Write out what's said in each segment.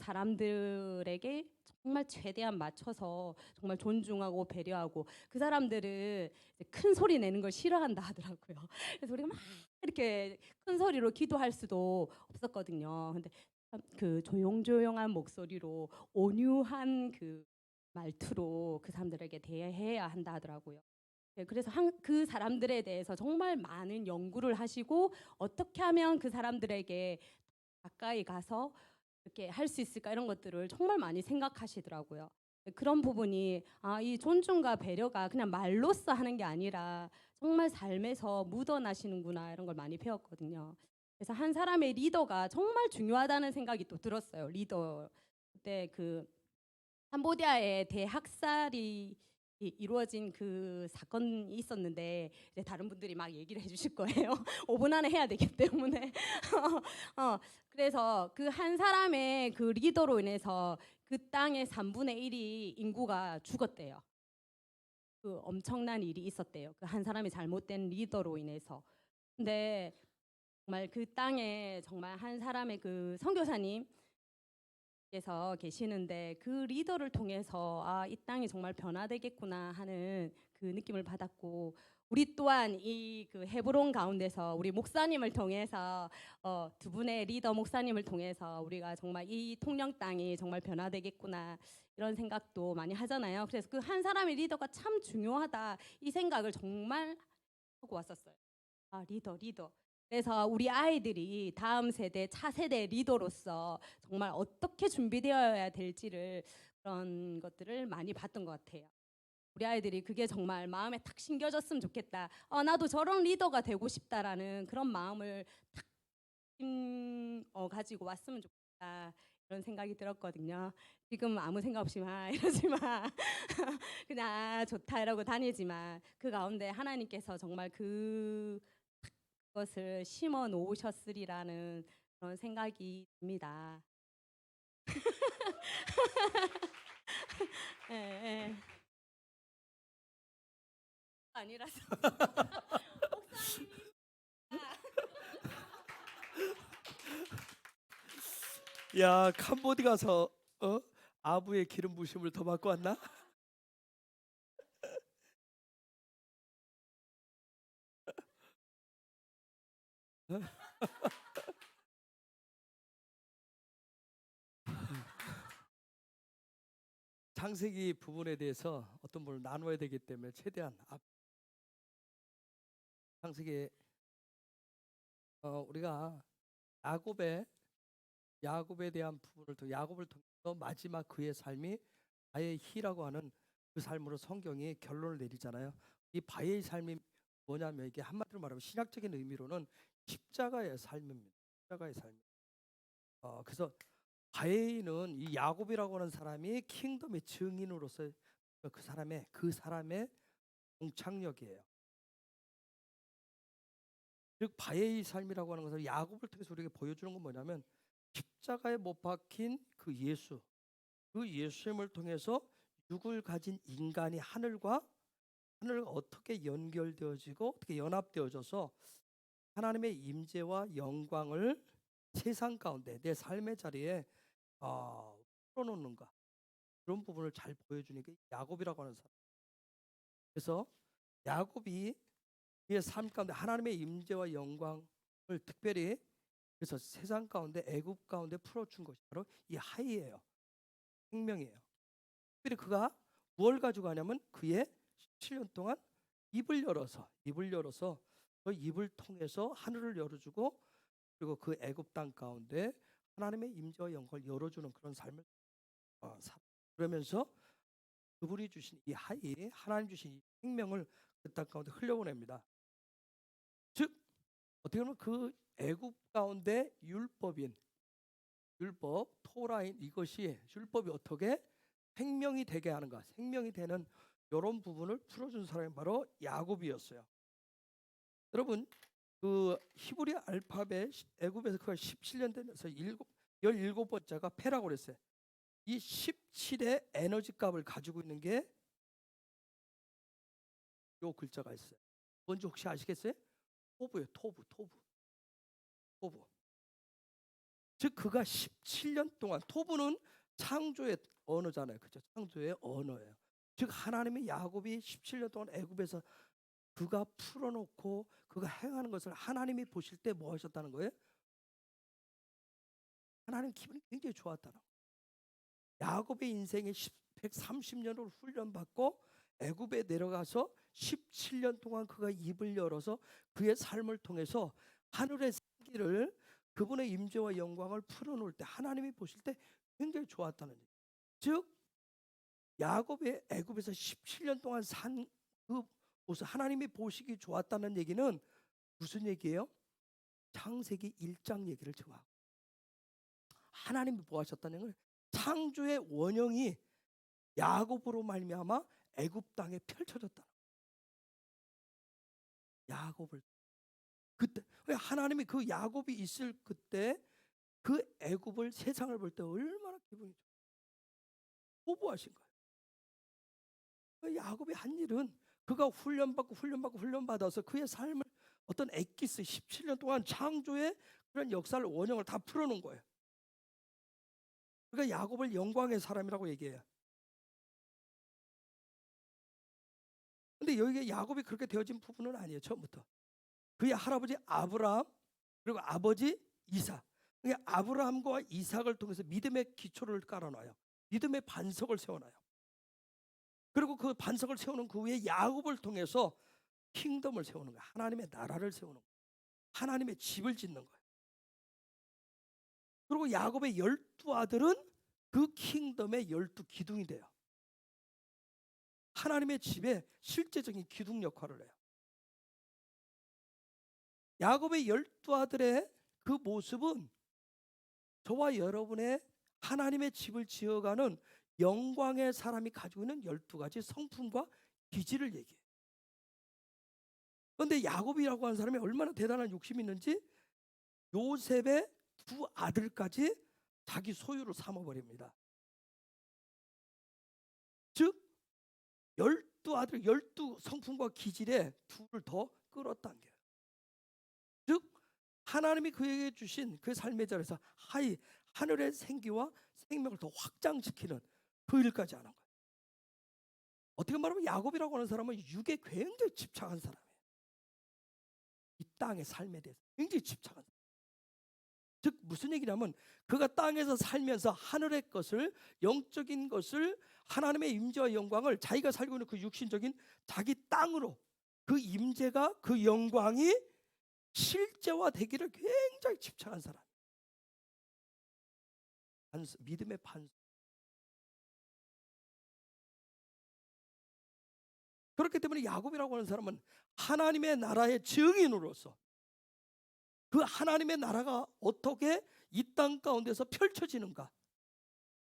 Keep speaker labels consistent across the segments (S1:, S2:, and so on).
S1: 사람들에게 정말 최대한 맞춰서 정말 존중하고 배려하고 그 사람들은 이제 큰 소리 내는 걸 싫어한다 하더라고요. 그래서 우리가 막 이렇게 큰 소리로 기도할 수도 없었거든요. 근데 참 그 조용조용한 목소리로 온유한 그 말투로 그 사람들에게 대해야 한다 하더라고요. 네, 그래서 그 사람들에 대해서 정말 많은 연구를 하시고 어떻게 하면 그 사람들에게 가까이 가서 이렇게 할 수 있을까 이런 것들을 정말 많이 생각하시더라고요. 네, 그런 부분이 이 존중과 배려가 그냥 말로써 하는 게 아니라 정말 삶에서 묻어나시는구나 이런 걸 많이 배웠거든요. 그래서 한 사람의 리더가 정말 중요하다는 생각이 또 들었어요. 리더 그때 그 캄보디아의 대학살이 이루어진 그 사건이 있었는데 이제 다른 분들이 막 얘기를 해주실 거예요. 5분 안에 해야 되기 때문에. 그래서 그 한 사람의 그 리더로 인해서 그 땅의 3분의 1이 인구가 죽었대요. 그 엄청난 일이 있었대요. 그 한 사람의 잘못된 리더로 인해서. 근데 정말 그 땅에 정말 한 사람의 그 선교사님 께서 계시는데 그 리더를 통해서 이 땅이 정말 변화되겠구나 하는 그 느낌을 받았고 우리 또한 이 그 헤브론 가운데서 우리 목사님을 통해서 두 분의 리더 목사님을 통해서 우리가 정말 이 통영 땅이 정말 변화되겠구나 이런 생각도 많이 하잖아요. 그래서 그 한 사람의 리더가 참 중요하다 이 생각을 정말 하고 왔었어요. 리더. 그래서 우리 아이들이 다음 세대, 차세대 리더로서 정말 어떻게 준비되어야 될지를 그런 것들을 많이 봤던 것 같아요. 우리 아이들이 그게 정말 마음에 탁 심겨졌으면 좋겠다. 나도 저런 리더가 되고 싶다라는 그런 마음을 탁 가지고 왔으면 좋겠다. 이런 생각이 들었거든요. 지금 아무 생각 없이 막 이러지 마. 그냥 좋다 이러고 다니지만 그 가운데 하나님께서 정말 그것을 심어 놓으셨으리라는 그런 생각이 듭니다. 예, 예. 아니라서 목사님이
S2: 야, 캄보디 가서 아부의 기름 부심을 더 받고 왔나? 창세기 부분에 대해서 어떤 부분을 나눠야 되기 때문에 최대한 창세기 우리가 야곱의 야곱에 대한 부분을 또 야곱을 통해서 마지막 그의 삶이 바의 희라고 하는 그 삶으로 성경이 결론을 내리잖아요. 이 바의 삶이 뭐냐면 이게 한마디로 말하면 신학적인 의미로는 십자가의 삶입니다. 십자가의 삶. 그래서 바에는 이 야곱이라고 하는 사람이 킹덤의 증인으로서 그 사람의 동창력이에요. 즉 바에의 삶이라고 하는 것은 야곱을 통해서 우리에게 보여주는 건 뭐냐면 십자가에 못 박힌 그 예수, 그 예수님을 통해서 육을 가진 인간이 하늘과 어떻게 연결되어지고 어떻게 연합되어져서 하나님의 임재와 영광을 세상 가운데 내 삶의 자리에 풀어놓는가 그런 부분을 잘 보여주는 게 야곱이라고 하는 사람. 그래서 야곱이 그의 삶 가운데 하나님의 임재와 영광을 특별히 그래서 세상 가운데 애굽 가운데 풀어준 것이 바로 이 하이예요. 생명이에요. 특별히 그가 무엇을 가지고 하냐면 그의 17년 동안 입을 열어서 그 입을 통해서 하늘을 열어주고 그리고 그 애굽 땅 가운데 하나님의 임재와 영광을 열어주는 그런 삶을 그러면서 그분이 주신 이 하이 하나님 주신 이 생명을 그 땅 가운데 흘려보냅니다. 즉 어떻게 보면 그 애굽 가운데 율법 토라인 이것이 율법이 어떻게 생명이 되게 하는가 생명이 되는 이런 부분을 풀어준 사람이 바로 야곱이었어요. 여러분 그 히브리 알파벳 애굽에서 그 17년 되면서 17번째가 페라고 그랬어요. 이 17의 에너지 값을 가지고 있는 게 요 글자가 있어요. 뭔지 혹시 아시겠어요? 토브예요. 토브. 즉 그가 17년 동안, 토부는 창조의 언어잖아요. 그죠? 창조의 언어예요. 즉 하나님의 야곱이 17년 동안 애굽에서 그가 풀어놓고 그가 행하는 것을 하나님이 보실 때 뭐 하셨다는 거예요? 하나님 기분이 굉장히 좋았다는 거예요. 야곱의 인생에 130년을 훈련받고 애굽에 내려가서 17년 동안 그가 입을 열어서 그의 삶을 통해서 하늘의 생기를, 그분의 임재와 영광을 풀어놓을 때 하나님이 보실 때 굉장히 좋았다는 얘기예요. 즉 야곱의 애굽에서 17년 동안 산 그 모습, 하나님이 보시기 좋았다는 얘기는 무슨 얘기예요? 창세기 1장 얘기를 지금 하고, 하나님이 뭐 하셨다는 거예요? 창조의 원형이 야곱으로 말미암아 애굽 땅에 펼쳐졌다. 야곱을, 그때 하나님이 그 야곱이 있을 그때 그 애굽을, 세상을 볼 때 얼마나 기분이 좋아요. 포부하신 거예요. 그 야곱이 한 일은 그가 훈련받아서 그의 삶을, 어떤 엑기스 17년 동안 창조의 그런 역사를, 원형을 다 풀어놓은 거예요. 그러니까 야곱을 영광의 사람이라고 얘기해요. 근데 여기에 야곱이 그렇게 되어진 부분은 아니에요. 처음부터 그의 할아버지 아브라함, 그리고 아버지 이삭, 그러니까 아브라함과 이삭을 통해서 믿음의 기초를 깔아놔요. 믿음의 반석을 세워놔요. 그리고 그 반석을 세우는 그 위에 야곱을 통해서 킹덤을 세우는 거예요. 하나님의 나라를 세우는 거예요. 하나님의 집을 짓는 거예요. 그리고 야곱의 12아들은 그 킹덤의 12기둥이 돼요. 하나님의 집에 실제적인 기둥 역할을 해요. 야곱의 12아들의 그 모습은 저와 여러분의 하나님의 집을 지어가는 영광의 사람이 가지고 있는 12가지 성품과 기질을 얘기해요. 그런데 야곱이라고 하는 사람이 얼마나 대단한 욕심이 있는지 요셉의 두 아들까지 자기 소유로 삼아버립니다. 즉 12아들, 12성품과 기질에 둘을 더 끌어당겨요. 즉 하나님이 그에게 주신 그 삶의 자리에서 하늘의 생기와 생명을 더 확장시키는 그 일까지 하는 거예요. 어떻게 말하면 야곱이라고 하는 사람은 육에 굉장히 집착한 사람이에요. 이 땅의 삶에 대해서 굉장히 집착한 사람. 즉 무슨 얘기냐면 그가 땅에서 살면서 하늘의 것을, 영적인 것을, 하나님의 임재와 영광을 자기가 살고 있는 그 육신적인 자기 땅으로, 그 임재가, 그 영광이 실제화되기를 굉장히 집착한 사람. 믿음의 반석. 그렇기 때문에 야곱이라고 하는 사람은 하나님의 나라의 증인으로서 그 하나님의 나라가 어떻게 이 땅 가운데서 펼쳐지는가,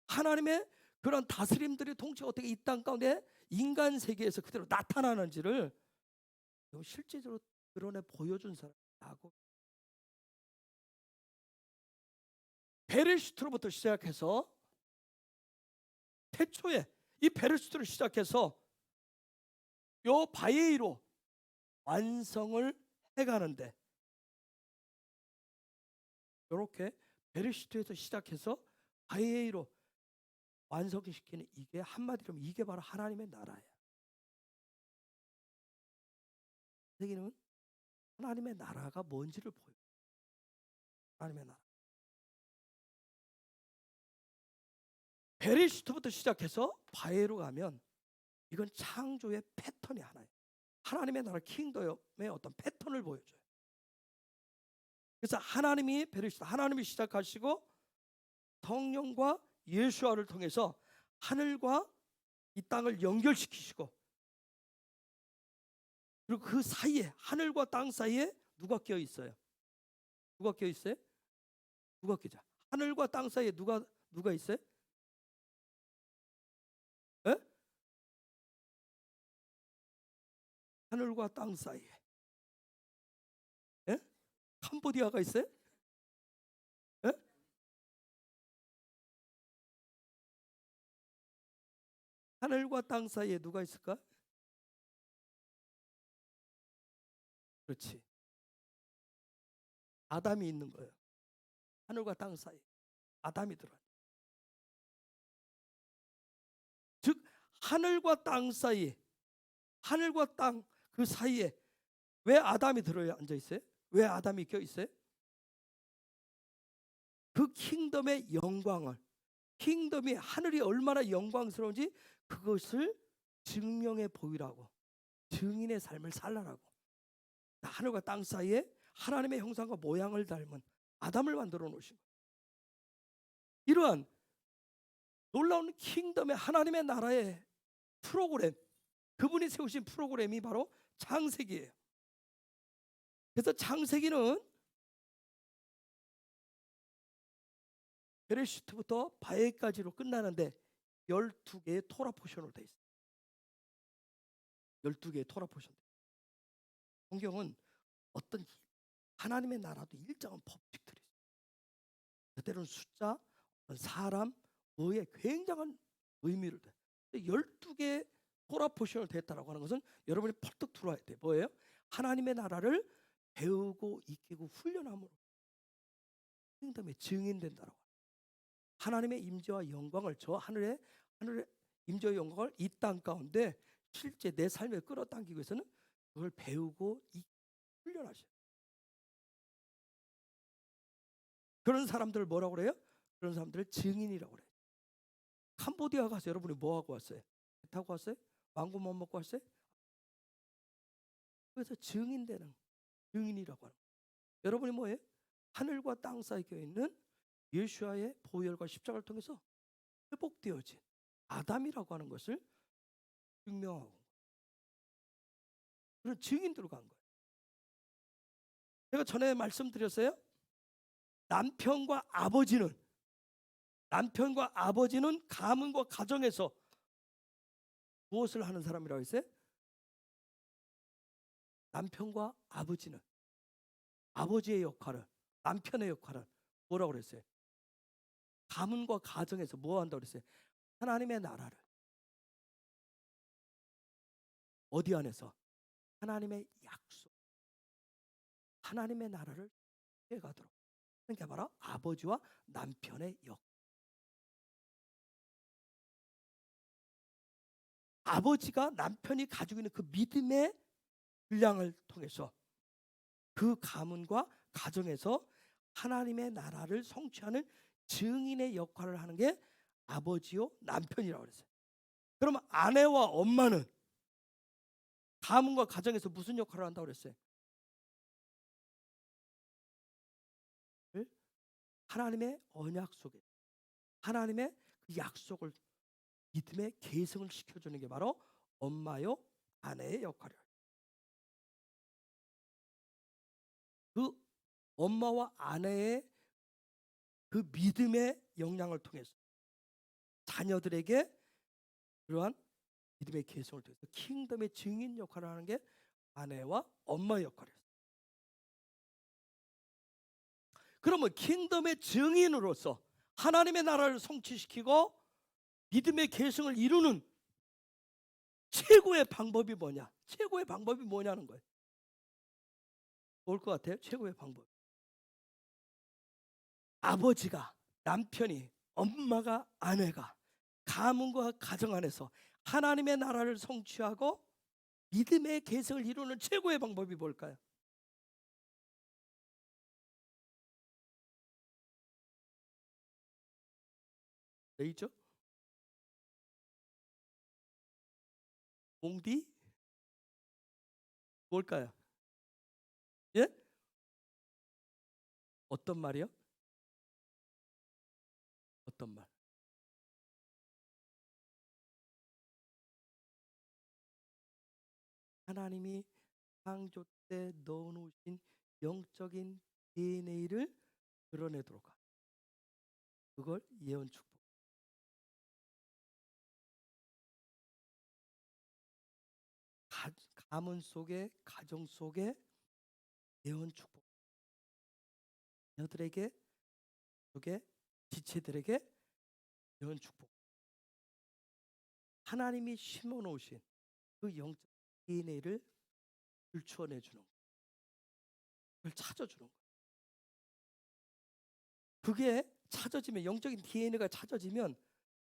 S2: 하나님의 그런 다스림들의 통치가 어떻게 이 땅 가운데 인간 세계에서 그대로 나타나는지를 실제적으로 드러내 보여준 사람 야곱. 베레시트로부터 시작해서 태초에 이 베레시트로 시작해서 요 바에이로 완성을 해가는데, 이렇게 베레시트에서 시작해서 바에이로 완성시키는, 이게 한마디로 하면 이게 바로 하나님의 나라예요. 여기는 하나님의 나라가 뭔지를 보여요. 하나님의 나라. 베레시트부터 시작해서 바에로 가면 이건 창조의 패턴이 하나예요. 하나님의 나라 킹덤의 어떤 패턴을 보여줘요. 그래서 하나님이 베레시트, 하나님이 시작하시고 성령과 예수와를 통해서 하늘과 이 땅을 연결시키시고, 그리고 그 사이에, 하늘과 땅 사이에 누가 껴 있어요? 누가 껴 있어요? 누가 껴져? 하늘과 땅 사이에 누가 있어요? 에? 하늘과 땅 사이에. 에? 캄보디아가 있어요? 에? 하늘과 땅 사이에 누가 있을까? 그렇지. 아담이 있는 거예요. 하늘과 땅 사이 아담이 들어왔다. 즉 하늘과 땅 사이, 하늘과 땅 그 사이에 왜 아담이 들어 앉아 있어요? 왜 아담이 껴 있어요? 그 킹덤의 영광을, 킹덤이 하늘이 얼마나 영광스러운지 그것을 증명해 보이라고, 증인의 삶을 살라라고. 하늘과 땅 사이에 하나님의 형상과 모양을 닮은 아담을 만들어 놓으신 거예요. 이러한 놀라운 킹덤의 하나님의 나라의 프로그램, 그분이 세우신 프로그램이 바로 창세기예요. 그래서 창세기는 베레시트부터 바에까지로 끝나는데 12개의 토라 포션으로 되어 있어요. 12개의 토라 포션. 성경은 어떤 하나님의 나라도 일정한 법칙들이 있어요. 그때는 숫자, 사람, 의에 굉장한 의미를 둬요. 12개의 토라 포션을 됐다라고 하는 것은 여러분이 펄떡 들어와야 돼요. 뭐예요? 하나님의 나라를 배우고 익히고 훈련함으로 킹덤의 증인된다라고. 하나님의 임재와 영광을, 저 하늘의 임재와 영광을 이 땅 가운데 실제 내 삶에 끌어당기기 위해서는 그걸 배우고 훈련하셔요. 그런 사람들을 뭐라고 그래요? 그런 사람들을 증인이라고 그래요. 캄보디아 가서 여러분이 뭐 하고 왔어요? 배 타고 왔어요? 망고만 먹고 왔어요? 그래서 증인되는, 증인이라고 하는 거예요. 여러분이 뭐예요? 하늘과 땅 사이에 있는 예수와의 보혈과 십자가를 통해서 회복되어진 아담이라고 하는 것을 증명하고 그런 증인들로 간 거예요. 제가 전에 말씀드렸어요. 남편과 아버지는 가문과 가정에서 무엇을 하는 사람이라고 했어요? 남편과 아버지는 아버지의 역할을, 남편의 역할을 뭐라고 그랬어요? 가문과 가정에서 뭐 한다고 그랬어요? 하나님의 나라를 어디 안에서? 하나님의 약속, 하나님의 나라를 해가도록. 그러니까 바로 아버지와 남편의 역. 아버지가 남편이 가지고 있는 그 믿음의 분량을 통해서 그 가문과 가정에서 하나님의 나라를 성취하는 증인의 역할을 하는 게 아버지요 남편이라고 그랬어요. 그러면 아내와 엄마는 가문과 가정에서 무슨 역할을 한다고 그랬어요? 하나님의 언약 속에 하나님의 그 약속을 믿음의 계승을 시켜주는 게 바로 엄마요 아내의 역할이에요. 그 엄마와 아내의 그 믿음의 영향을 통해서 자녀들에게 그러한 믿음의 계승을 통해서 킹덤의 증인 역할을 하는 게 아내와 엄마의 역할이었어요. 그러면 킹덤의 증인으로서 하나님의 나라를 성취시키고 믿음의 계승을 이루는 최고의 방법이 뭐냐? 최고의 방법이 뭐냐는 거예요. 뭘 것 같아요? 최고의 방법. 아버지가, 남편이, 엄마가, 아내가 가문과 가정 안에서 하나님의 나라를 성취하고 믿음의 계승을 이루는 최고의 방법이 뭘까요? 네, 있죠? 몽디? 뭘까요? 예? 어떤 말이요? 어떤 말? 하나님이 창조 때 넣어놓으신 영적인 DNA를 드러내도록 하는 그걸 예언 축복. 가문 속에 가정 속에 예언 축복. 자녀들에게 속에 지체들에게 예언 축복. 하나님이 심어놓으신 그 영적 DNA를 들추어내 주는 거. 그걸 찾아주는 거예요. 그게 찾아지면, 영적인 DNA가 찾아지면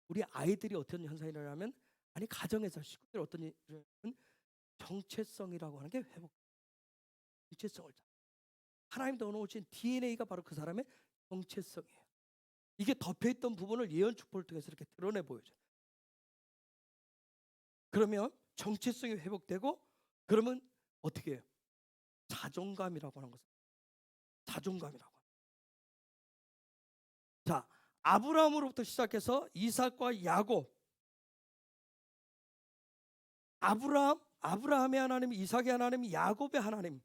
S2: 우리 아이들이 어떤 현상이 일어나면, 아니 가정에서 식구들이 어떤 일이 일어나면 정체성이라고 하는 게 회복. 정체성을 하나님 넣어놓으신 DNA가 바로 그 사람의 정체성이에요. 이게 덮여있던 부분을 예언 축복을 통해서 이렇게 드러내 보여줘요. 그러면 정체성이 회복되고, 그러면 어떻게 해요? 자존감이라고 하는 것은, 자존감이라고. 자, 아브라함으로부터 시작해서 이삭과 야곱, 아브라함의 하나님, 이삭의 하나님, 야곱의 하나님,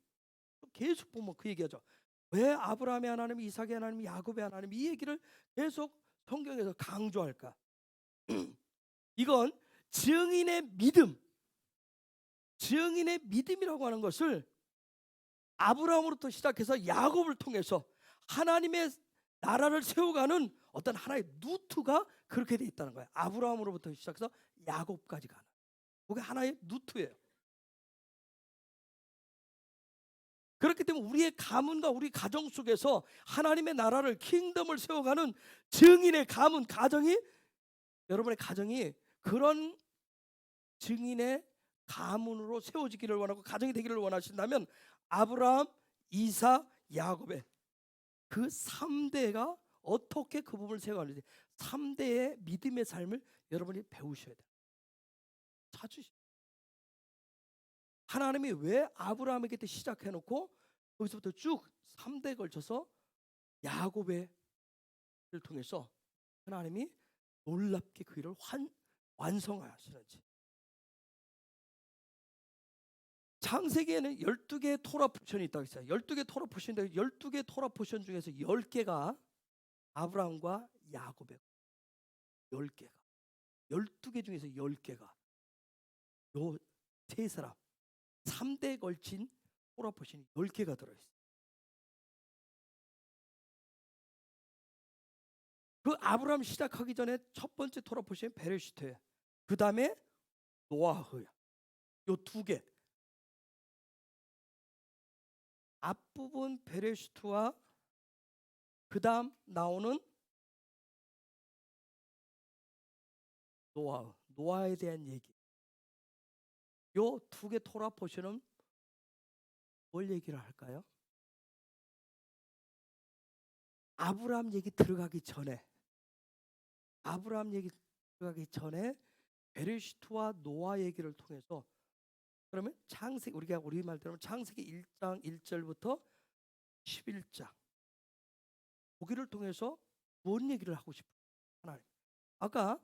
S2: 계속 보면 그 얘기하죠. 왜 아브라함의 하나님, 이삭의 하나님, 야곱의 하나님, 이 얘기를 계속 성경에서 강조할까? 이건 증인의 믿음, 증인의 믿음이라고 하는 것을 아브라함으로부터 시작해서 야곱을 통해서 하나님의 나라를 세워가는 어떤 하나의 루트가 그렇게 돼 있다는 거예요. 아브라함으로부터 시작해서 야곱까지 가는, 그게 하나의 루트예요. 그렇기 때문에 우리의 가문과 우리 가정 속에서 하나님의 나라를, 킹덤을 세워가는 증인의 가문, 가정이, 여러분의 가정이 그런 증인의 가문으로 세워지기를 원하고 가정이 되기를 원하신다면, 아브라함, 이삭, 야곱의 그 3대가 어떻게 그 부분을 세워가는지, 3대의 믿음의 삶을 여러분이 배우셔야 돼요. 찾으셔야 돼요. 하나님이 왜 아브라함에게 시작해놓고 거기서부터 쭉 3대에 걸쳐서 야곱의 를 통해서 하나님이 놀랍게 그 일을 완성하시는지. 창세기에는 12개의 토라 포션이 있다고 했어요. 12개 토라 포션인데 12개 토라 포션 중에서 10개가 아브라함과 야곱의 10개가, 12개 중에서 10개가 요 세 사람 3대에 걸친 토라 포션이 10개가 들어있어요. 그 아브라함 시작하기 전에 첫 번째 토라 포션이 베레시트예요. 그 다음에 노아흐야. 요 2개. 앞부분 베레시트와 그 다음 나오는 노아에 대한 얘기. 요 2개 토라 포션은 뭘 얘기를 할까요? 아브라함 얘기 들어가기 전에, 베레시트와 노아 얘기를 통해서, 그러면 창세기, 우리가 우리 말대로 창세기 1장 1절부터 11장 거기를 통해서 뭔 얘기를 하고 싶어요? 하나님. 아까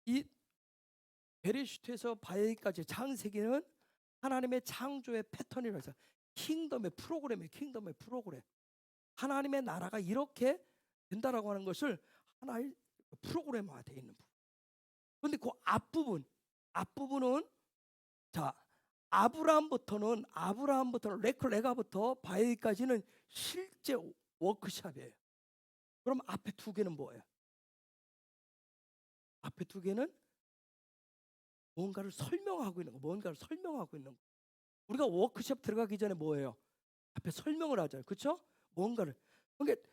S2: 이 베레시트에서 바야기까지 창세기는 하나님의 창조의 패턴이라고 해서 킹덤의 프로그램. 하나님의 나라가 이렇게 된다라고 하는 것을 하나의 프로그램화되어 있는 부분. 그런데 그 앞부분은 자, 아브라함부터는 레가부터 바야기까지는 실제 워크샵이에요. 그럼 앞에 2개는 뭐예요? 앞에 2개는 뭔가를 설명하고 있는 거. 우리가 워크숍 들어가기 전에 뭐예요? 앞에 설명을 하잖아요. 그렇죠? 뭔가를. 그러니까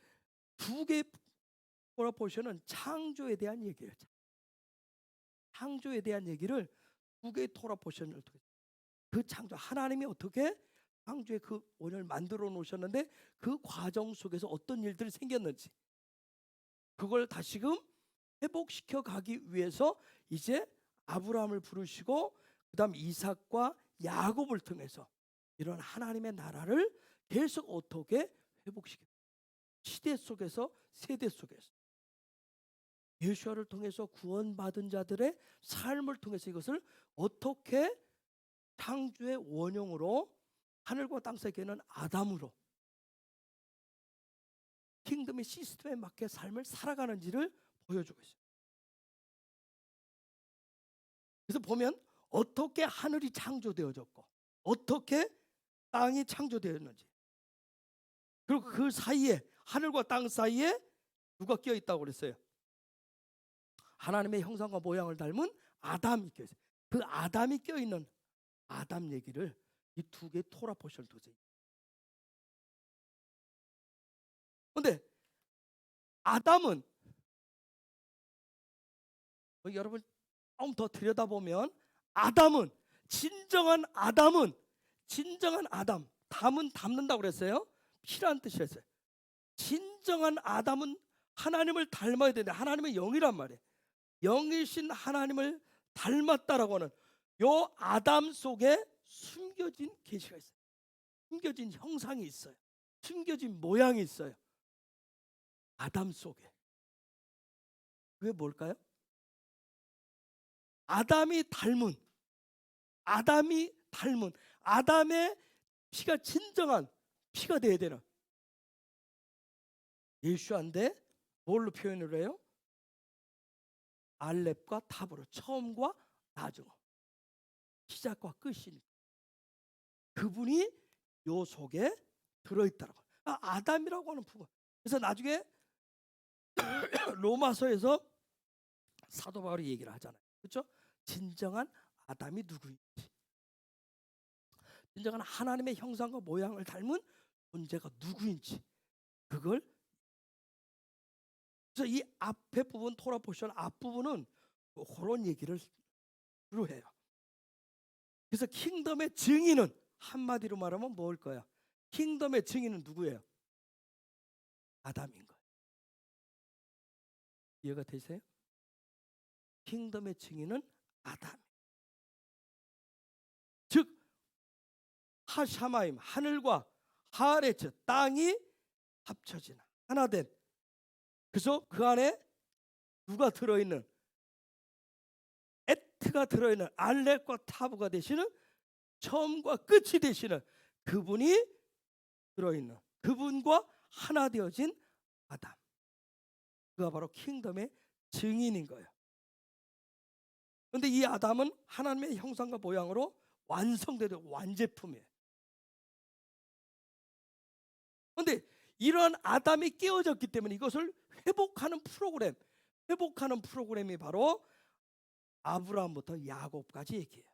S2: 2개 토라포션은 창조에 대한 얘기예요. 창조에 대한 얘기를 2개의 토라포션을 통해서, 그 창조, 하나님이 어떻게 창조의 그 원을 만들어 놓으셨는데 그 과정 속에서 어떤 일들이 생겼는지, 그걸 다시금 회복시켜 가기 위해서 이제 아브라함을 부르시고 그다음 이삭과 야곱을 통해서 이런 하나님의 나라를 계속 어떻게 회복시켜, 시대 속에서, 세대 속에서 예수와를 통해서 구원받은 자들의 삶을 통해서 이것을 어떻게 창조의 원형으로, 하늘과 땅 세계는 아담으로 킹덤의 시스템에 맞게 삶을 살아가는지를 보여주고 있어요. 그래서 보면 어떻게 하늘이 창조되어졌고 어떻게 땅이 창조되었는지, 그리고 그 사이에, 하늘과 땅 사이에 누가 끼어 있다고 그랬어요? 하나님의 형상과 모양을 닮은 아담이 끼어 있어요. 그 아담이 끼어 있는 아담 얘기를 이 2개의 토라 포션을 두세요. 그런데 아담은 여러분 조금 더 들여다보면 진정한 아담, 담은 담는다고 그랬어요. 피라는 뜻이었어요. 진정한 아담은 하나님을 닮아야 되는데 하나님은 영이란 말이에요. 영이신 하나님을 닮았다라고 하는 요 아담 속에 숨겨진 계시가 있어요. 숨겨진 형상이 있어요. 숨겨진 모양이 있어요. 아담 속에. 그게 뭘까요? 아담이 닮은 아담의 피가 진정한 피가 돼야 되는 예수한데 뭘로 표현을 해요? 알렙과 탑으로, 처음과 나중, 시작과 끝이니까 그분이 요 속에 들어있다라고. 아담이라고 하는 부분. 그래서 나중에 로마서에서 사도 바울이 얘기를 하잖아요. 그렇죠? 진정한 아담이 누구인지, 진정한 하나님의 형상과 모양을 닮은 존재가 누구인지, 그걸. 그래서 이 앞에 부분, 토라 포션 앞부분은 그런 얘기를 주로 해요. 그래서 킹덤의 증인은 한마디로 말하면 뭘 거야? 킹덤의 증인은 누구예요? 아담인 거예요. 이해가 되세요? 킹덤의 증인은 아담. 즉 하샤마임, 하늘과 하아레츠, 땅이 합쳐진 하나 된. 그래서 그 안에 누가 들어있는? 에트가 들어있는 알렉과 타브가 되시는, 처음과 끝이 되시는 그분이 들어있는, 그분과 하나 되어진 아담. 그가 바로 킹덤의 증인인 거예요. 그런데 이 아담은 하나님의 형상과 모양으로 완성되는 완제품이에요. 그런데 이러한 아담이 깨어졌기 때문에 이것을 회복하는 프로그램이 바로 아브라함부터 야곱까지 얘기해요.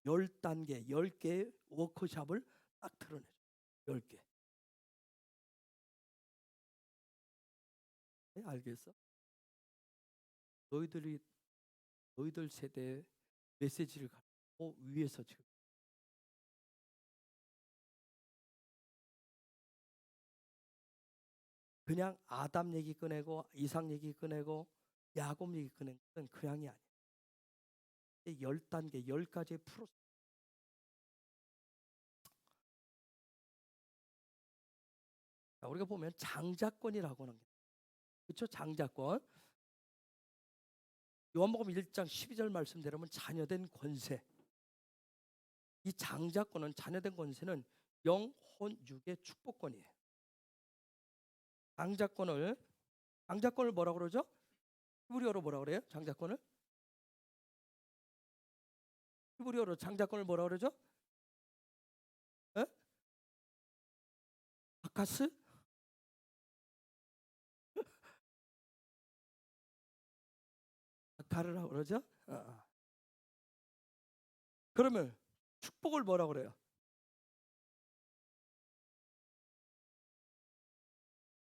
S2: 10단계, 10개의 워크샵을 딱 드러내죠. 10개. 네, 알겠어? 너희들 세대의 메시지를 갖고 위에서 지금 그냥 아담 얘기 꺼내고 이삭 얘기 꺼내고 야곱 얘기 꺼낸 것은 그 양이 아니에요. 10단계, 10가지의 프로세스. 우리가 보면 장자권이라고 하는 게, 그렇죠? 장자권. 요한복음 1장 12절 말씀대로면 자녀된 권세. 이 장자권은, 자녀된 권세는 영, 혼, 육의 축복권이에요. 장자권을 뭐라고 그러죠? 히브리어로 뭐라고 그래요? 장자권을? 히브리어로 장자권을 뭐라고 그러죠? 에? 바카스? 바카르라고 그러죠? 그러면 축복을 뭐라고 그래요?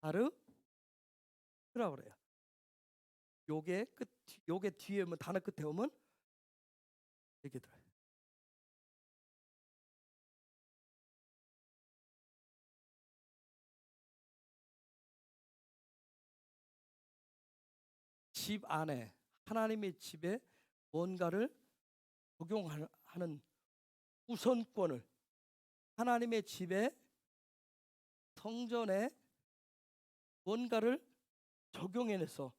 S2: 바르라고 그래요. 요게 뒤에 오면, 단어 끝에 오면 이렇게 들어요. 집 안에, 하나님의 집에 뭔가를 적용하는 우선권을, 하나님의 집에, 성전에 뭔가를 적용해내서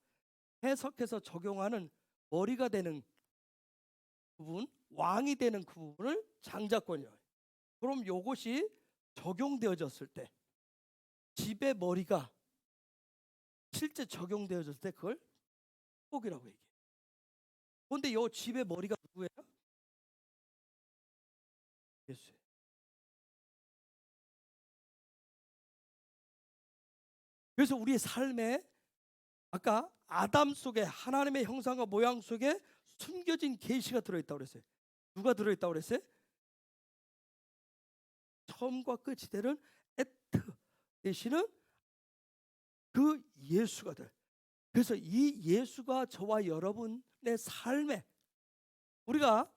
S2: 해석해서 적용하는 머리가 되는 부분, 왕이 되는 그 부분을 장자권이에요. 그럼 요것이 적용되어졌을 때, 집의 머리가 실제 적용되어졌을 때 그걸 축복이라고 얘기해요. 그런데 요 집의 머리가 누구예요? 예수예요. 그래서 우리의 삶에 아까 아담 속에, 하나님의 형상과 모양 속에 숨겨진 계시가 들어있다고 그랬어요. 누가 들어있다고 그랬어요? 처음과 끝이 되는 에트 되시는 그 예수가 돼. 그래서 이 예수가 저와 여러분의 삶에, 우리가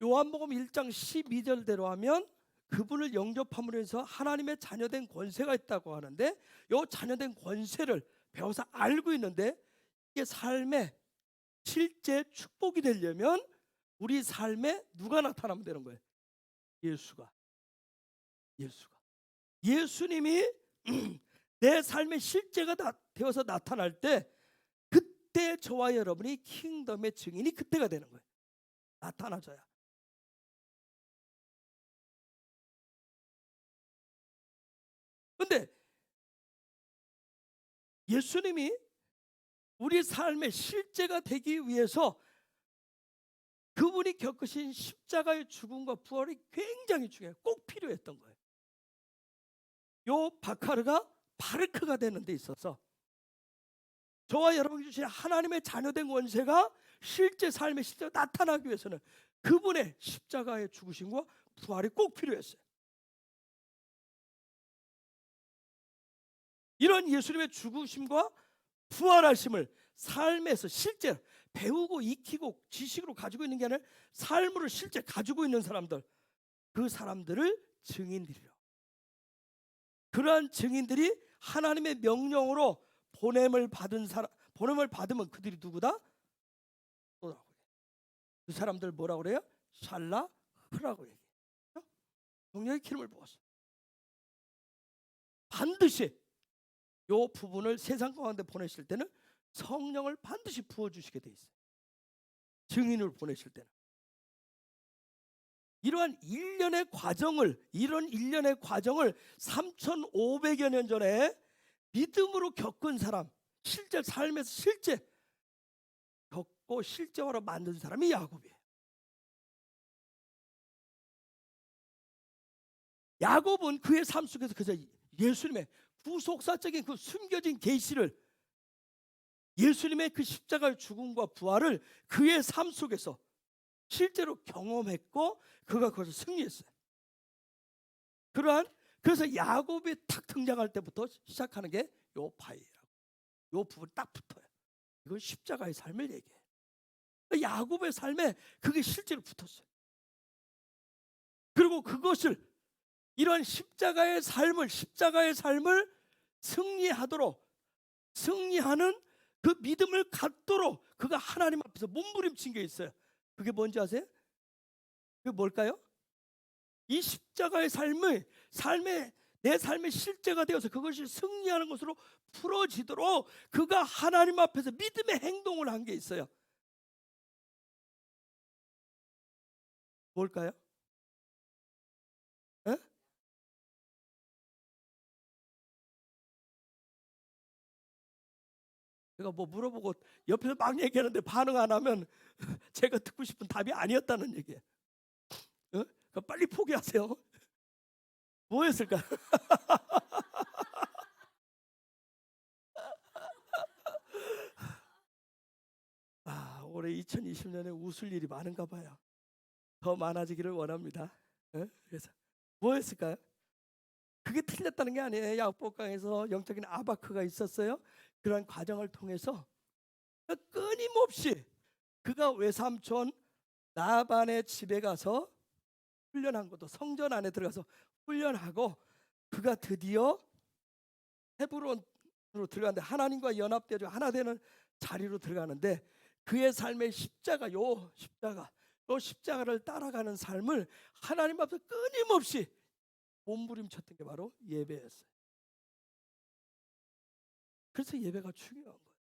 S2: 요한복음 1장 12절대로 하면 그분을 영접함으로 해서 하나님의 자녀된 권세가 있다고 하는데, 요 자녀된 권세를 배워서 알고 있는데, 이게 삶의 실제 축복이 되려면 우리 삶에 누가 나타나면 되는 거예요? 예수가. 예수님이 내 삶의 실제가 되어서 나타날 때, 그때 저와 여러분이 킹덤의 증인이 그때가 되는 거예요. 나타나줘야. 근데 예수님이 우리 삶의 실제가 되기 위해서 그분이 겪으신 십자가의 죽음과 부활이 굉장히 중요해요. 꼭 필요했던 거예요. 요 바카르가 바르크가 되는 데 있어서 저와 여러분이 주신 하나님의 자녀된 권세가 실제 삶의 실제로 나타나기 위해서는 그분의 십자가의 죽으심과 부활이 꼭 필요했어요. 이런 예수님의 죽으심과 부활하심을 삶에서 실제 배우고 익히고 지식으로 가지고 있는 게 아니라 삶으로 실제 가지고 있는 사람들, 그 사람들을 증인들이요. 그러한 증인들이 하나님의 명령으로 보냄을 받으면 그들이 누구다? 그 사람들 뭐라고 그래요? 샬라흐라고 얘기해요. 성령의 기름을 부었어요. 반드시 이 부분을 세상 가운데 보내실 때는 성령을 반드시 부어주시게 돼 있어요. 증인을 보내실 때는. 이런 일련의 과정을 3,500여 년 전에 믿음으로 겪은 사람, 실제 삶에서 실제 겪고 실제화로 만든 사람이 야곱이에요. 야곱은 그의 삶 속에서 그저 예수님의 구속사적인 그 숨겨진 계시를, 예수님의 그 십자가의 죽음과 부활을 그의 삶 속에서 실제로 경험했고 그가 그것을 승리했어요. 그래서 야곱이 탁 등장할 때부터 시작하는 게 요 바위라고, 요 부분 딱 붙어요. 이건 십자가의 삶을 얘기해요. 야곱의 삶에 그게 실제로 붙었어요. 그리고 그것을, 이런 십자가의 삶을 승리하는 그 믿음을 갖도록 그가 하나님 앞에서 몸부림친 게 있어요. 그게 뭔지 아세요? 그게 뭘까요? 이 십자가의 내 삶의 실제가 되어서 그것이 승리하는 것으로 풀어지도록 그가 하나님 앞에서 믿음의 행동을 한 게 있어요. 뭘까요? 에? 제가 뭐 물어보고 옆에서 막 얘기하는데 반응 안 하면 제가 듣고 싶은 답이 아니었다는 얘기예요. 빨리 포기하세요. 뭐였을까? 올해 2020년에 웃을 일이 많은가 봐요. 더 많아지기를 원합니다. 그래서 뭐였을까요? 그게 틀렸다는 게 아니에요. 야복강에서 영적인 아바크가 있었어요. 그런 과정을 통해서 끊임없이 그가 외삼촌 나반의 집에 가서 훈련한 것도, 성전 안에 들어가서 훈련하고 그가 드디어 헤브론으로 들어가는데, 하나님과 연합되어 하나 되는 자리로 들어가는데, 그의 삶의 십자가를 따라가는 삶을 하나님 앞에서 끊임없이 몸부림쳤던 게 바로 예배였어요. 그래서 예배가 중요한 거예요.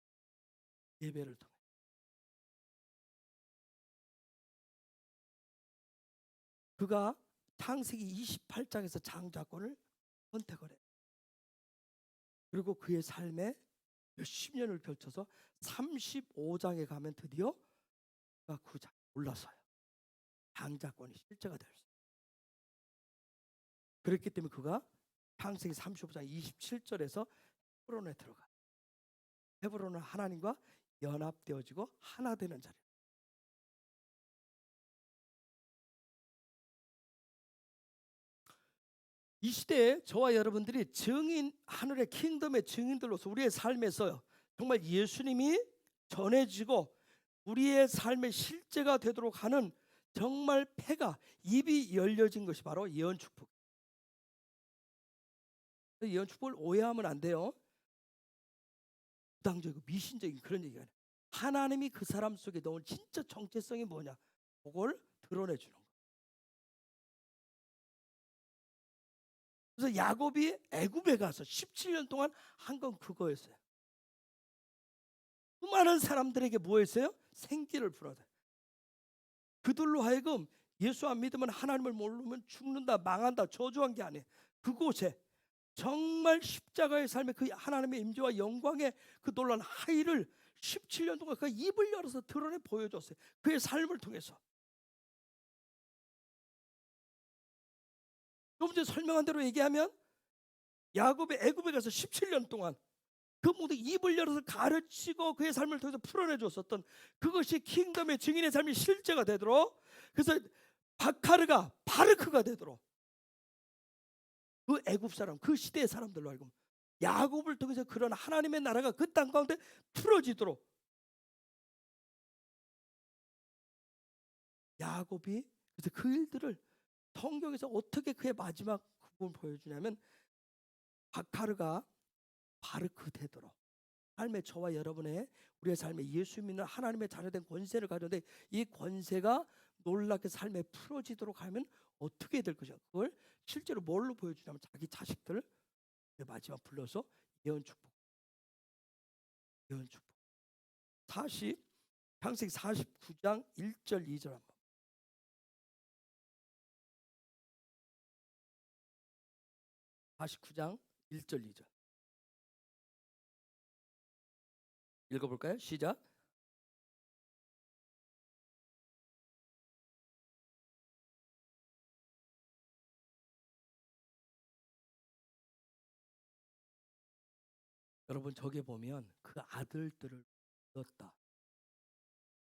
S2: 예배를 통해. 그가 창세기 28장에서 장자권을 선택을 해요. 그리고 그의 삶에 몇십 년을 걸쳐서 35장에 가면 드디어 그가 그 장 올라서요. 장자권이 실제가 될 수 있어요. 그렇기 때문에 그가 창세기 35장 27절에서 헤브론에 들어가. 헤브론은 하나님과 연합되어지고 하나 되는 자리. 이 시대에 저와 여러분들이 증인, 하늘의 킹덤의 증인들로서 우리의 삶에서 정말 예수님이 전해지고 우리의 삶의 실제가 되도록 하는 정말 폐가 입이 열려진 것이 바로 예언 축복. 예언 축복을 오해하면 안 돼요. 부당적이고 미신적인 그런 얘기가 아니에요. 하나님이 그 사람 속에 넣은 진짜 정체성이 뭐냐, 그걸 드러내 주는 거예요. 그래서 야곱이 애굽에 가서 17년 동안 한 건 그거였어요. 수많은 사람들에게 뭐였어요? 생기를 불어다. 그들로 하여금 예수 안 믿으면, 하나님을 모르면 죽는다, 망한다, 저주한 게 아니에요. 그곳에 정말 십자가의 삶의 그 하나님의 임재와 영광의 그 놀라운 하의를 17년 동안 그 입을 열어서 드러내 보여줬어요. 그의 삶을 통해서. 좀 전에 설명한 대로 얘기하면 야곱이 애굽에 가서 17년 동안 그 모두 입을 열어서 가르치고 그의 삶을 통해서 풀어내 줬었던 그것이 킹덤의 증인의 삶이 실제가 되도록, 그래서 바카르가 바르크가 되도록 그 애굽 사람, 그 시대의 사람들로 알고 야곱을 통해서 그런 하나님의 나라가 그 땅 가운데 풀어지도록 야곱이, 그래서 그 일들을 성경에서 어떻게 그의 마지막 부분을 보여주냐면 바카르가 바르크 되도록 삶의 저와 여러분의 우리의 삶에 예수 믿는 하나님의 자녀된 권세를 가졌는데 이 권세가 놀랍게 삶에 풀어지도록 하면 어떻게 될 것이냐, 그걸 실제로 뭘로 보여주냐면 자기 자식들 마지막 불러서 예언 축복, 예언 축복. 창세기 49장 1절 2절 한번. 49장 1절 2절 읽어볼까요? 시작. 여러분, 저기 보면 그 아들들을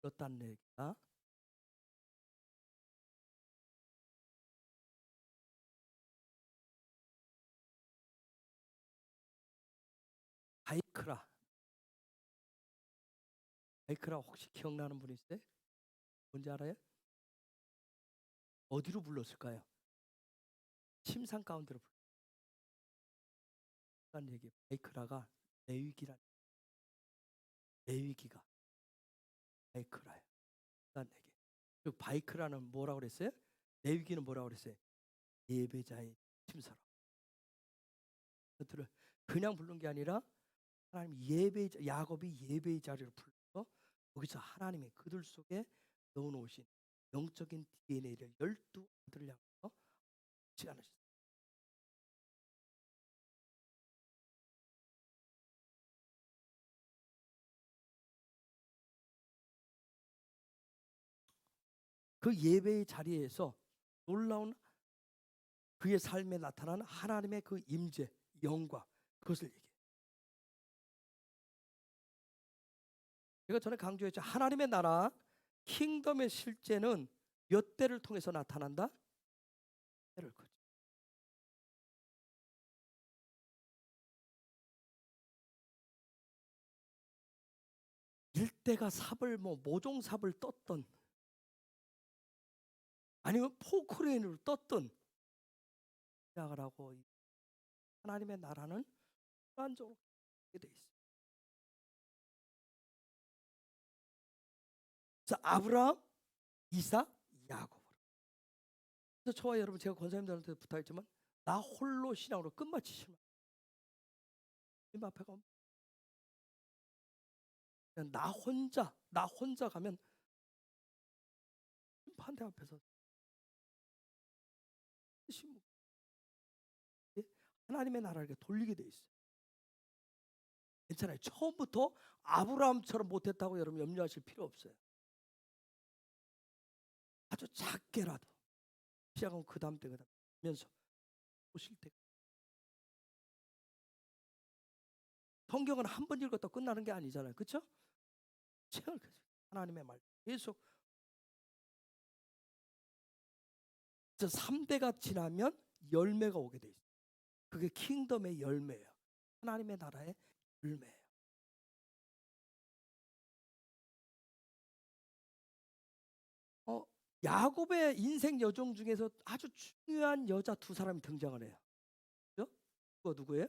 S2: 불렀다는 얘기가 바이크라 혹시 기억나는 분 있어요? 뭔지 알아요? 어디로 불렀을까요? 침상 가운데로 불렀다는 얘기. 바이크라가 레위기가 바이크라예요. 라는 얘기. 그리고 바이크라는 뭐라고 그랬어요? 레위기는 뭐라고 그랬어요? 예배자의 침사라. 그들을 그냥 부른 게 아니라 하나님 예배자, 야곱이 예배의 자리를 불러서 거기서 하나님이 그들 속에 넣어놓으신 영적인 DNA를 12아들을 향해서 시간하셨어요. 그 예배의 자리에서 놀라운 그의 삶에 나타나는 하나님의 그 임재, 영광, 그것을 얘기해요. 제가 전에 강조했죠. 하나님의 나라, 킹덤의 실제는 몇 대를 통해서 나타난다? 때를 거쳐. 일대가 삽을 모종삽을 떴던, 아니면 포크레인으로 떴던 시작을 하고, 하나님의 나라는 순간적으로 돼 있어요. 그래서 아브라함, 이삭, 야곱. 그래서 저와 여러분, 제가 권사님들한테 부탁했지만 나 홀로 신앙으로 끝마치시면 님 앞에 가면 그냥 나 혼자 가면 심판대 앞에서 하나님의 나라를 돌리게 돼 있어요. 괜찮아요. 처음부터 아브라함처럼 못했다고 여러분 염려하실 필요 없어요. 아주 작게라도 시작하면 그 다음 때 면서 오실 때. 성경은 한 번 읽었다 끝나는 게 아니잖아요. 그렇죠? 하나님의 말 계속. 3대가 지나면 열매가 오게 돼 있어요. 그게 킹덤의 열매예요. 하나님의 나라의 열매예요. 야곱의 인생 여정 중에서 아주 중요한 여자 두 사람이 등장을 해요. 그죠? 그거 누구예요?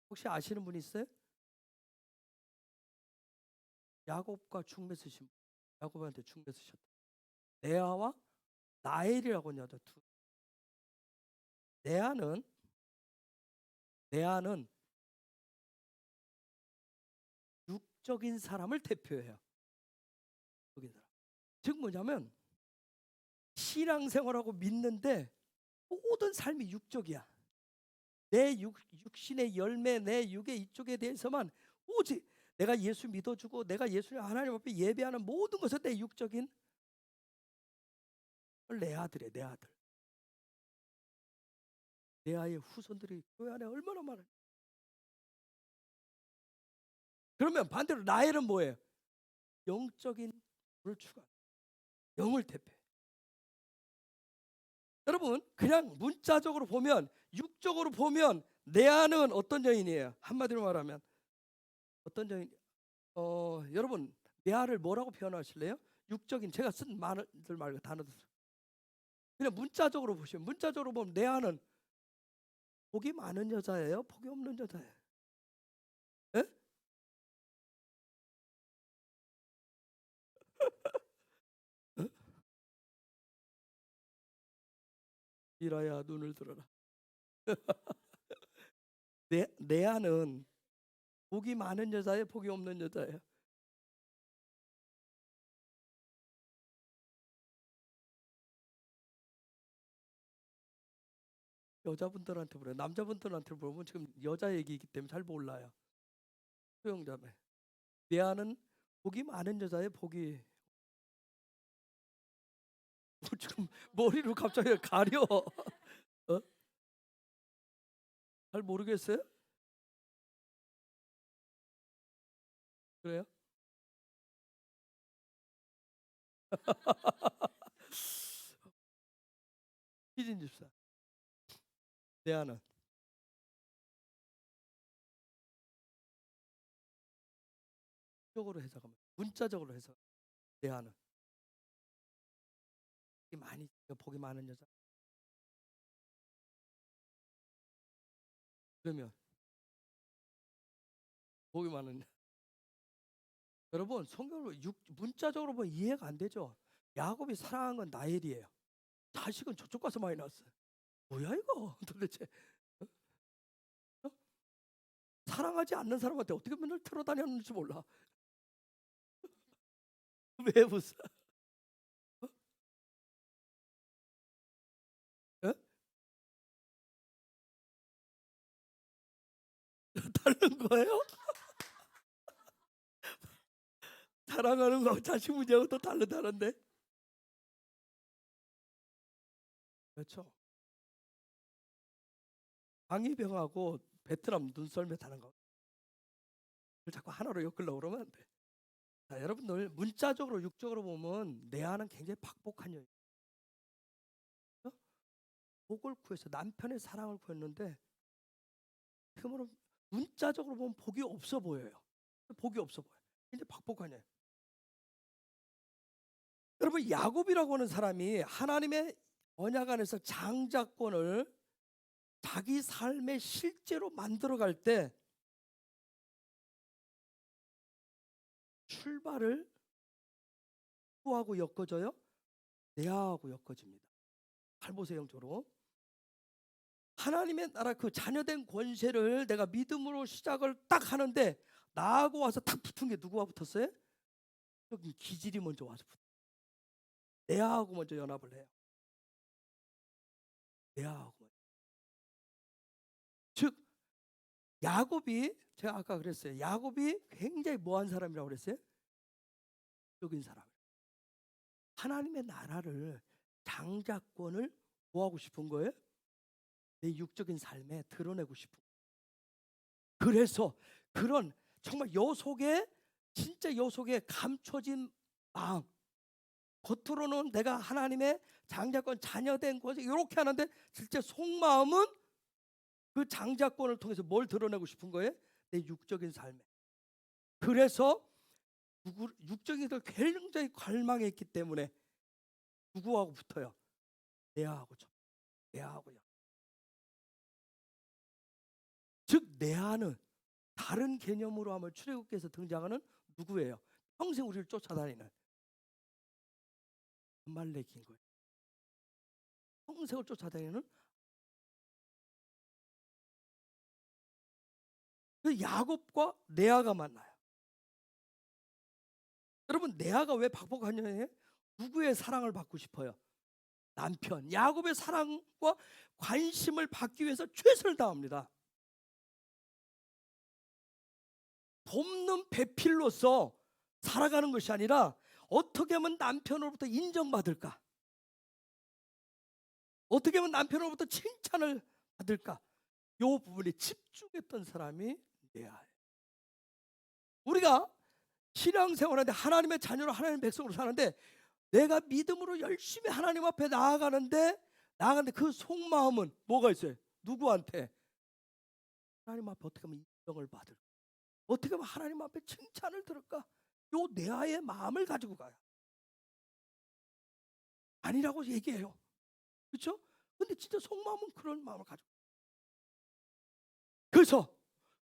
S2: 혹시 아시는 분 있어요? 야곱과 중매쓰신 분. 야곱한테 중매쓰셨다. 레아와 라헬이라고 하는 여자 두. 레아는 육적인 사람을 대표해요. 육적인 사람. 즉 뭐냐면 신앙생활하고 믿는데 모든 삶이 육적이야. 내 육신의 열매, 내 육의 이쪽에 대해서만 오직 내가 예수 믿어주고 내가 예수님 하나님 앞에 예배하는 모든 것은 내 육적인 내 아들이에요. 내 아들. 내 아이의 후손들이 교회 안에 얼마나 많아요. 그러면 반대로 라헬은 뭐예요? 영적인 을 추가. 영을 대표해. 여러분 그냥 문자적으로 보면 육적으로 보면 레아는 어떤 여인이에요? 한마디로 말하면 어떤 여인? 여러분 레아를 뭐라고 표현하실래요? 육적인 제가 쓴 말들 말고 단어들 그냥 문자적으로 보시면 문자적으로 보면 레아는 복이 많은 여자예요? 복이 없는 여자예요? 에? 어? 이라야 눈을 들어라. 레아는 복이 많은 여자예요? 복이 없는 여자예요? 여자분들한테 물어요. 남자분들한테 물어보면 지금 여자 얘기이기 때문에 잘 몰라요. 수용자매. 레아는 복이 많은 여자예요? 복이 지금 머리로 갑자기 가려. 어? 잘 모르겠어요? 그래요? 희진 집사. 레아는 쪽으로 해석하면 문자적으로 해석. 레아는 복이 많은 여자. 그러면 복이 많은 여러분 성경으로 문자적으로 보면 이해가 안 되죠. 야곱이 사랑한 건 라헬이에요. 자식은 저쪽 가서 많이 낳았어요. 뭐야 이거 도대체? 어? 어? 사랑하지 않는 사람한테 어떻게 맨날 틀어다녔는지 몰라. 왜 웃어? 어? 어? 다른 거예요? 사랑하는 거 자식 문제하고 또 다르다는데? 그렇죠. 광의병하고 베트남 눈썰매 타는 거. 그걸 자꾸 하나로 엮으려고 그러면 안 돼. 자, 여러분들 문자적으로 육적으로 보면 레아는 굉장히 박복한 여인. 복을 구해서 남편의 사랑을 구했는데 그러면 문자적으로 보면 복이 없어 보여요. 복이 없어 보여. 굉장히 박복한 여인. 여러분 야곱이라고 하는 사람이 하나님의 언약 안에서 장자권을 자기 삶의 실제로 만들어갈 때 출발을 누구하고 엮어져요? 레아하고 엮어집니다. 잘 보세요 영적으로. 하나님의 나라 그 자녀된 권세를 내가 믿음으로 시작을 딱 하는데 나하고 와서 딱 붙은 게 누구와 붙었어요? 여기 기질이 먼저 와서 붙어요. 레아하고 먼저 연합을 해요. 레아하고 먼저. 즉 야곱이 제가 아까 그랬어요. 야곱이 굉장히 뭐한 사람이라고 그랬어요? 적인 사람. 하나님의 나라를 장자권을 뭐하고 싶은 거예요? 내 육적인 삶에 드러내고 싶은 거예요. 그래서 그런 정말 진짜 여 속에 감춰진 마음, 겉으로는 내가 하나님의 장자권 자녀된 것이 이렇게 하는데 실제 속마음은 그 장자권을 통해서 뭘 드러내고 싶은 거예요? 내 육적인 삶에. 그래서 육적인 걸 굉장히 갈망했기 때문에 누구하고 붙어요? 레아하고 좀. 레아하고요. 즉 레아는 다른 개념으로 하면 출애굽기에서 등장하는 누구예요? 평생 우리를 쫓아다니는 아말렉인 거예요. 평생을 쫓아다니는. 그 야곱과 레아가 만나요. 여러분 레아가 왜 박복하냐면 누구의 사랑을 받고 싶어요? 남편 야곱의 사랑과 관심을 받기 위해서 최선을 다합니다. 돕는 배필로서 살아가는 것이 아니라 어떻게 하면 남편으로부터 인정받을까? 어떻게 하면 남편으로부터 칭찬을 받을까? 이 부분에 집중했던 사람이 레아예요. 우리가 신앙생활하는데 하나님의 자녀로 하나님의 백성으로 사는데 내가 믿음으로 열심히 하나님 앞에 나아가는데 그 속마음은 뭐가 있어요? 누구한테? 하나님 앞에 어떻게 하면 인정을 받을까? 어떻게 하면 하나님 앞에 칭찬을 들을까? 요 레아의 마음을 가지고 가요. 아니라고 얘기해요. 그렇죠? 근데 진짜 속마음은 그런 마음을 가지고. 그래서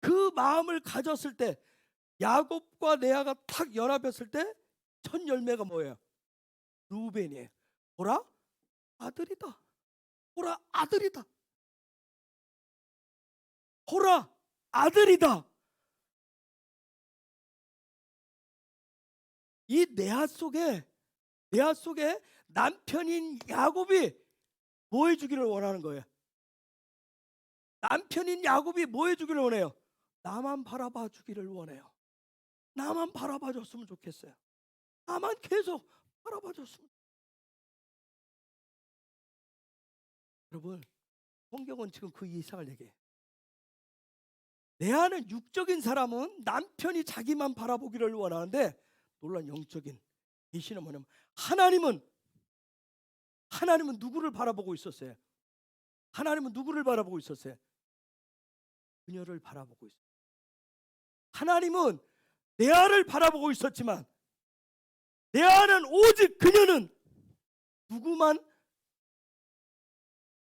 S2: 그 마음을 가졌을 때 야곱과 레아가 탁 연합했을 때 첫 열매가 뭐예요? 루벤이에요. 보라 아들이다. 보라 아들이다. 보라 아들이다. 이 레아 속에 남편인 야곱이 뭐 해주기를 원하는 거예요? 남편인 야곱이 뭐 해주기를 원해요? 나만 바라봐 주기를 원해요. 나만 바라봐 줬으면 좋겠어요. 나만 계속 바라봐 줬으면. 여러분 성경은 지금 그 이상을 얘기해요. 레아는 육적인 사람은 남편이 자기만 바라보기를 원하는데 놀란 영적인 계시는 뭐냐면 하나님은 누구를 바라보고 있었어요? 하나님은 누구를 바라보고 있었어요? 그녀를 바라보고 있어요. 하나님은 레아를 바라보고 있었지만 레아는 오직 그녀는 누구만?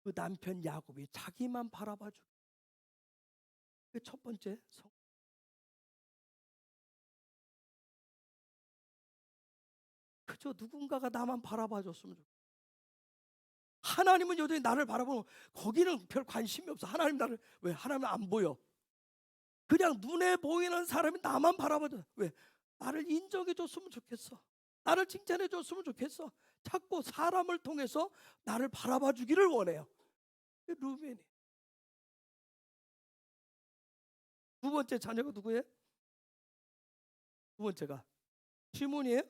S2: 그 남편 야곱이 자기만 바라봐주고. 그 첫 번째 그저 누군가가 나만 바라봐줬으면 좋겠어. 하나님은 여전히 나를 바라보는 거기는 별 관심이 없어. 하나님 나를 왜? 하나님은 안 보여. 그냥 눈에 보이는 사람이 나만 바라봐줘. 왜? 나를 인정해줬으면 좋겠어. 나를 칭찬해줬으면 좋겠어. 자꾸 사람을 통해서 나를 바라봐주기를 원해요. 루벤이. 두 번째 자녀가 누구예요? 두 번째가 시몬이에요.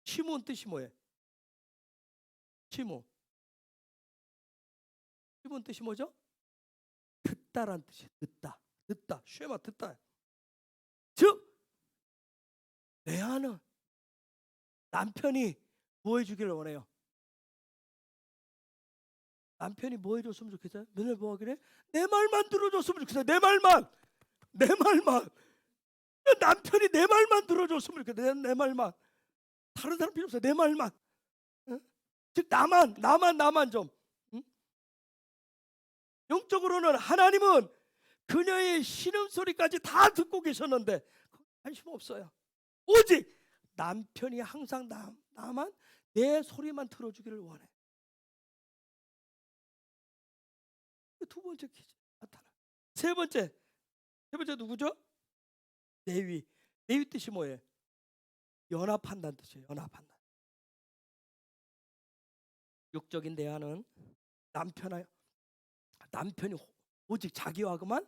S2: 시몬 뜻이 뭐예요? 시몬 뜻이 뭐죠? 듣다란 뜻이에요. 듣다. 쉐마 듣다. 즉 레아는 남편이 뭐 해주기를 원해요? 남편이 뭐 해줬으면 좋겠어요? 맨날 뭐 하길래? 내 말만 들어줬으면 좋겠어요. 내 말만. 남편이 내 말만 들어줬으면 좋겠어요. 내 말만. 다른 사람 필요 없어요. 내 말만. 응? 즉 나만 좀. 응? 영적으로는 하나님은 그녀의 신음소리까지 다 듣고 계셨는데 관심 없어요. 오직 남편이 항상 나만 내 소리만 들어주기를 원해. 두 번째 퀴즈 나타나. 세 번째 누구죠? 레위 뜻이 뭐예요? 연합한다는 뜻이에요. 연합한다. 육적인 레아는 남편이 오직 자기와 그만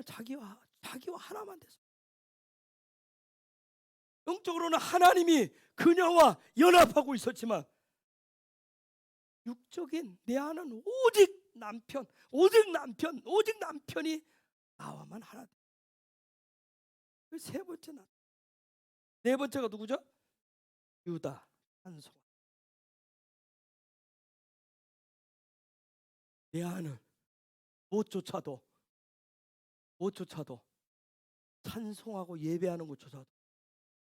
S2: 자기와 하나만 됐어. 영적으로는 하나님이 그녀와 연합하고 있었지만 육적인 레아는 오직 남편이 나와만 하나. 세 번째 네 번째가 누구죠? 유다 찬송. 내 아는 무엇조차도 찬송하고 예배하는 것조차도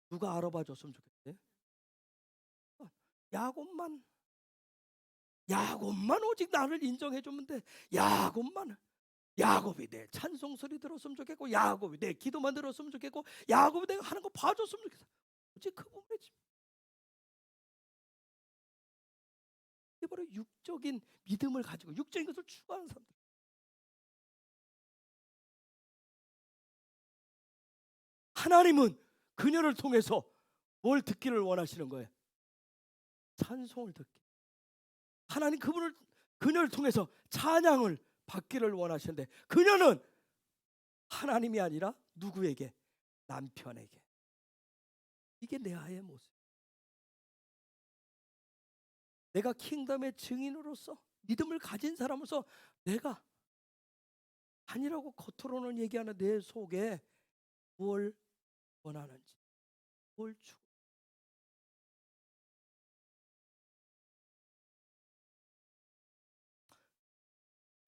S2: 누가 알아봐 줬으면 좋겠대. 야곱만 오직 나를 인정해 주면 돼. 야곱이 내 찬송 소리 들었으면 좋겠고, 야곱이 내 기도만 들었으면 좋겠고, 야곱이 내가 하는 거 봐줬으면 좋겠어. 오직 그 부분이지. 이게 바로 육적인 믿음을 가지고 육적인 것을 추구하는 사람들. 하나님은 그녀를 통해서 뭘 듣기를 원하시는 거예요? 찬송을 듣기. 하나님 그녀를 통해서 찬양을 받기를 원하시는데, 그녀는 하나님이 아니라 누구에게? 남편에게. 이게 레아의 모습. 내가 킹덤의 증인으로서 믿음을 가진 사람으로서 내가 아니라고 겉으로는 얘기하는 내 속에 뭘 원하는지, 뭘 추구.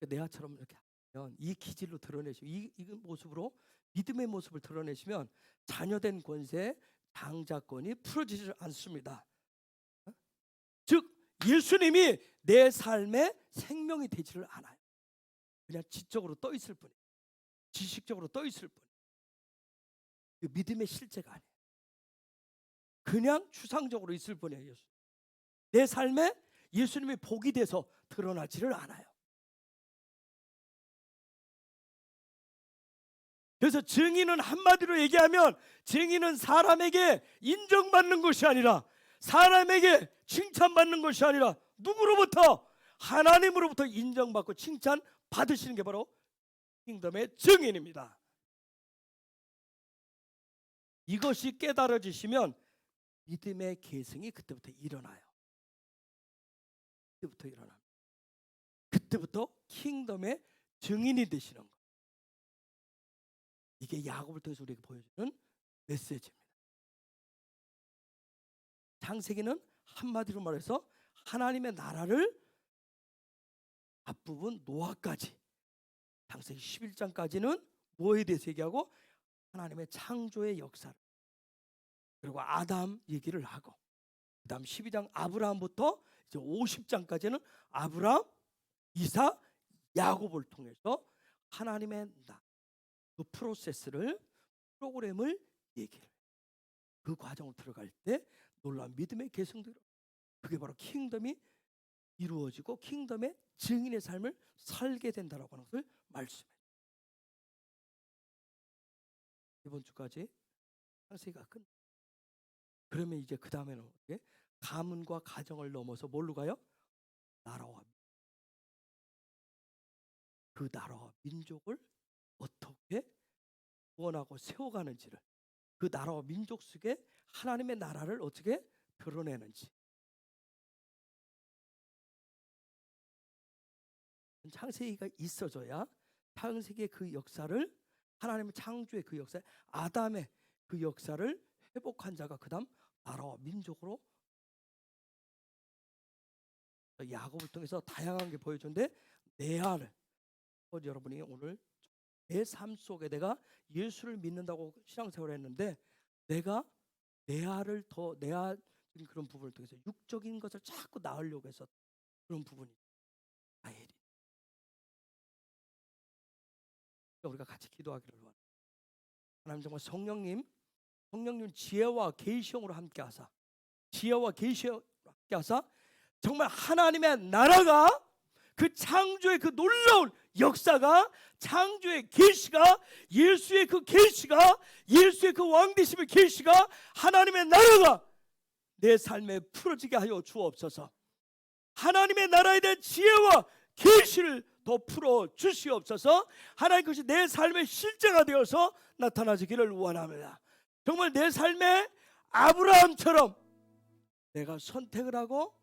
S2: 레아처럼 이렇게 하면 이 기질로 드러내시고 이 모습으로 믿음의 모습을 드러내시면 자녀된 권세 장자권이 풀어지지 않습니다. 즉 예수님이 내 삶의 생명이 되지를 않아요. 그냥 지적으로 떠 있을 뿐이에요. 지식적으로 떠 있을 뿐이에요. 그 믿음의 실제가 아니에요. 그냥 추상적으로 있을 뿐이에요. 예수. 내 삶에 예수님이 복이 돼서 드러나지를 않아요. 그래서 증인은 한마디로 얘기하면, 증인은 사람에게 인정받는 것이 아니라, 사람에게 칭찬받는 것이 아니라 누구로부터? 하나님으로부터 인정받고 칭찬 받으시는 게 바로 킹덤의 증인입니다. 이것이 깨달아지시면 믿음의 계승이 그때부터 일어나요. 그때부터 킹덤의 증인이 되시는 거예요. 이게 야곱을 통해서 우리에게 보여주는 메시지입니다. 창세기는 한마디로 말해서 하나님의 나라를 앞부분 노아까지, 창세기 11장까지는 뭐에 대해서 얘기하고 하나님의 창조의 역사를, 그리고 아담 얘기를 하고, 그 다음 12장 아브라함부터 이제 50장까지는 아브라함, 이삭, 야곱을 통해서 하나님의 그 프로그램을 얘기를, 그 과정을 들어갈 때 놀라운 믿음의 계승들, 그게 바로 킹덤이 이루어지고 킹덤의 증인의 삶을 살게 된다라고 하는 것을 말씀해요. 이번 주까지 창세기가 끝. 그러면 이제 그 다음에는 어떻게? 가문과 가정을 넘어서 뭘로 가요? 나라와, 그 나라와 민족을 어떻게 구원하고 세워가는지를, 그 나라와 민족 속에 하나님의 나라를 어떻게 드러내는지, 창세기가 있어져야 창세기의 그 역사를, 하나님의 창조의 그 역사, 아담의 그 역사를 회복한 자가 그 다음 나라와 민족으로, 야곱을 통해서 다양한 게 보여주는데, 레아를 여러분이 오늘 내 삶 속에 내가 예수를 믿는다고 신앙생활을 했는데, 내가 레아를 더, 레아 그런 부분을 통해서 육적인 것을 자꾸 낳으려고 해서 그런 부분이 라헬이. 우리가 같이 기도하기를 원합니다. 하나님 정말 성령님 지혜와 계시형으로 함께하사, 정말 하나님의 나라가, 그 창조의 그 놀라운 역사가, 창조의 계시가, 예수의 그 계시가, 예수의 그 왕되심의 계시가, 하나님의 나라가 내 삶에 풀어지게 하여 주옵소서. 하나님의 나라에 대한 지혜와 계시를 더 풀어 주시옵소서. 하나님 것이 내 삶의 실제가 되어서 나타나지기를 원합니다. 정말 내 삶에 아브라함처럼 내가 선택을 하고,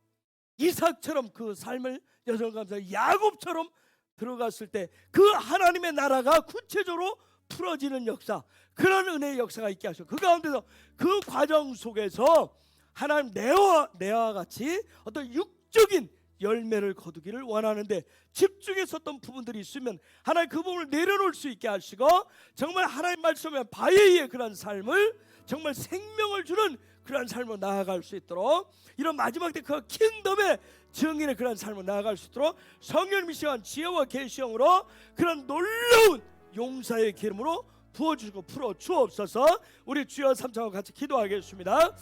S2: 이삭처럼 그 삶을 여정감사, 야곱처럼 들어갔을 때 그 하나님의 나라가 구체적으로 풀어지는 역사, 그런 은혜의 역사가 있게 하시고, 그 가운데서 그 과정 속에서 하나님 내와 같이 어떤 육적인 열매를 거두기를 원하는데 집중했었던 부분들이 있으면 하나님 그 부분을 내려놓을 수 있게 하시고 정말 하나님 말씀에 바위의 그런 삶을 정말 생명을 주는 그런 삶으로 나아갈 수 있도록 이런 마지막 때 그 킹덤의 증인의 그런 삶으로 나아갈 수 있도록 성령님 이 시간 지혜와 계시형으로 그런 놀라운 용사의 기름으로 부어주시고 풀어 주옵소서. 우리 주여 삼창과 같이 기도하겠습니다.